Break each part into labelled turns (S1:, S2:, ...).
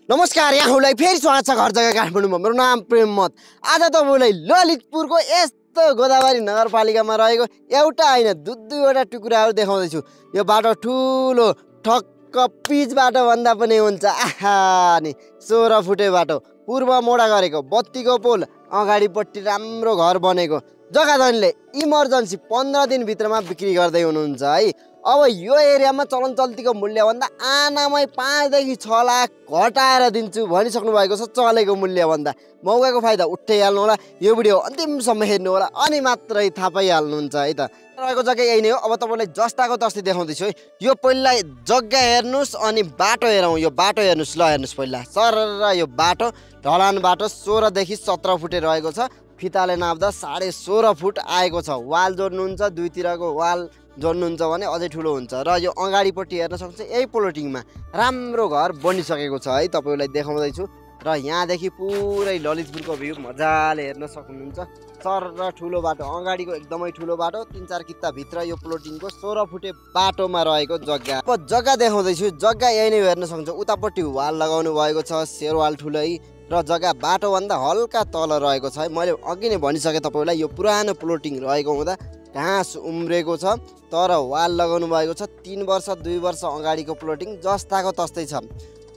S1: नमस्कार यहाँलाई फेरि स्वागत छ घर जग्गा काठमाडौँमा। मेरो नाम प्रेम मत। आज तपाईलाई ललितपुरको यस्तो गोदावरी नगरपालिकामा रहेको एउटा हैन दुईवटा टुकुराहरू देखाउँदैछु। यो बाटो ठुलो ठक्क पिच बाटो भन्दा पनि हुन्छ। आहा नि 16 फुटे बाटो, पूर्व मोडा गरेको, बत्तीको पोल, अगाडिपट्टि राम्रो घर बनेको। जग्गाधनीले इमर्जेन्सी 15 दिन भित्रमा बिक्री गर्दै हुनुहुन्छ है। अब यो एरियामा चलन चल्तीको मूल्य भन्दा आनामै 5 देखि 6 लाख घटाएर दिन्छु भनिसक्नु भएको छ। चलेको मूल्य भन्दा मौकाको फाइदा उठाइहाल्नु होला। यो भिडियो अन्तिमसम्म हेर्नु होला अनि मात्रै थाहा पाइहाल्नुहुन्छ है त। रहेको जग्गा यही नै हो। अब तपाईलाई जस्ताको तस्तै देखाउँदैछु है। यो पहिला जग्गा हेर्नुस् अनि बाटो हेरौँ। यो बाटो हेर्नुस्, ल हेर्नुस् पहिला सर यो बाटो ढलान बाटो 16 देखि 17 फुटे रहेको छ। फिताले नाप्दा 16.5 फुट आएको छ। वाल जोड्नुहुन्छ, दुईतिरको वाल जोड्नुहुन्छ भने अझै ठुलो हुन्छ। र यो अगाडिपट्टि हेर्न सक्नुहुन्छ यही प्लोटिङमा राम्रो घर बनिसकेको छ है। तपाईलाई देखाउँदैछु र यहाँदेखि पुरै ललितपुरको भ्यू मजाले हेर्न सक्नुहुन्छ। सर र ठुलो बाटो, अगाडिको एकदमै ठुलो बाटो, 3-4 किता भित्र यो प्लोटिङको 16 फुटे बाटोमा रहेको जग्गा। अब जग्गा देखाउँदैछु। जग्गा यही नै हेर्न सक्नुहुन्छ। उतापट्टि वाल लगाउनु भएको छ, सेरवाल ठुलै, र जग्गा बाटो भन्दा हल्का तल रहेको छ है। मैले अघि नै भनिसकेँ तपाईलाई यो पुरानो प्लोटिङ रहेको हुँदा घाँस उम्रेको छ, तर वाल लगाउनु भएको छ। 3 वर्ष 2 वर्ष अगाडिको प्लोटिङ जस्ताको तस्तै छ।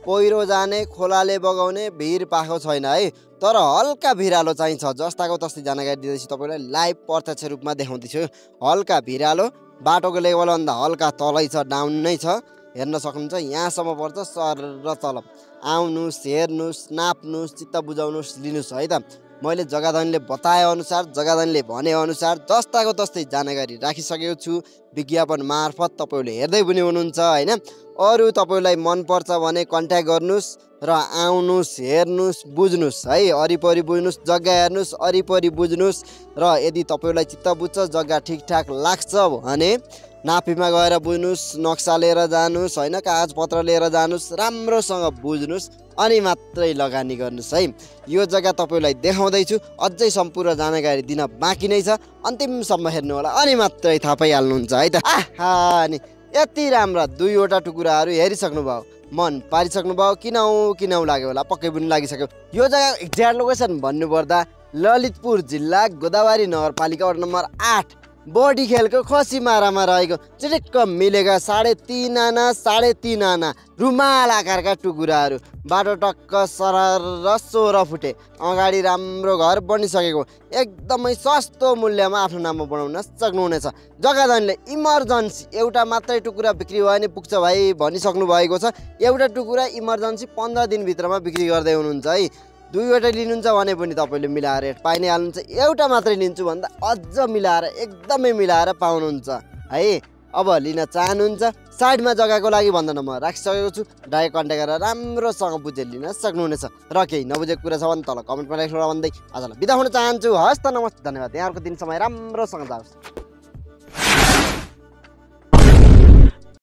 S1: पहिरो जाने, खोलाले बगाउने भिर पाएको छैन है, तर हल्का भिरालो चाहिँ छ। जस्ताको तस्तै जानकारी दिँदैछु तपाईलाई, लाइभ प्रत्यक्ष रूपमा देखाउँदैछु। हल्का भिरालो, बाटोको लेभल भन्दा हल्का तलै छ, डाउन नै छ। हेर्न सक्नुहुन्छ यहाँसम्म पर्छ सर र तल। आउनुस्, हेर्नुस्, नाप्नुस्, चित्त बुझाउनुस्, लिनुस् है त। मैले जग्गाधनीले बताए अनुसार, जग्गाधनीले भने अनुसार जस्ताको तस्तै जानकारी राखिसकेको छु। विज्ञापन मार्फत तपाईले हेर्दै पनि हुनुहुन्छ हैन। अरु तपाईलाई मन पर्छ भने कन्ट्याक्ट गर्नुस् र आउनुस्, हेर्नुस्, बुझ्नुस् है। अरिपरि बुझ्नुस्, जग्गा हेर्नुस्, अरिपरि बुझ्नुस्, र यदि तपाईलाई चित्त बुझ्छ, जग्गा ठिकठाक लाग्छ भने नापीमा गएर बुझ्नुस्, नक्सा लिएर जानुस् हैन, कागजपत्र लिएर जानुस्, राम्रोसँग बुझ्नुस् अनि मात्रै लगानी गर्नुस् है। यो जग्गा तपाईलाई देखाउँदैछु। अझै सम्पूर्ण जानकारी दिन बाँकी नै छ। अन्तिमसम्म हेर्नु होला अनि मात्रै थाहा पाइहाल्नुहुन्छ है त। आहा नि यति राम्रा दुईवटा टुकुराहरू हेरिसक्नु भयो, मन पारिसक्नु भयो। किन लाग्यो होला, पक्कै पनि लागिसक्यो। यो जग्गा एक्ज्याक्ट लोकेसन भन्नुपर्दा ललितपुर जिल्ला गोदावरी नगरपालिका वडा नम्बर 8 बडी खेलको खसीमारामा रहेको चिटिक्क मिलेका 3.5 आना 3.5 आना रुमाल आकारका टुकुराहरू। बाटो टक्क सरर र 16 फुटे, अगाडि राम्रो घर बनिसकेको, एकदमै सस्तो मूल्यमा आफ्नो नाममा बनाउन सक्नुहुनेछ। जग्गाधनीले इमर्जेन्सी एउटा मात्रै टुकुरा बिक्री भयो भने पुग्छ भाइ भनिसक्नु भएको छ। एउटा टुकुरा इमर्जेन्सी 15 दिन भित्रमा बिक्री गर्दै हुनुहुन्छ है। दुईवटा लिनुहुन्छ भने पनि तपाईले मिलाएर रेट पाइ नै हाल्नुहुन्छ। एउटा मात्रै लिन्छु भन्दा अझ मिलाएर, एकदमै मिलाएर पाउनुहुन्छ है। अब लिन चाहनुहुन्छ साइडमा जग्गाको लागि भन्दा नम्बर राखिसकेको छु। डाइरेक्ट कन्ट्याक्ट गरेर राम्रोसँग बुझेर लिन सक्नुहुनेछ। र केही नबुझेको कुरा छ भने तल कमेन्टमा लेख्नु होला भन्दै आजलाई बिदा हुन चाहन्छु। हस्त नमस्ते, धन्यवाद। यहाँहरुको दिन समय राम्रोसँग जाओस्।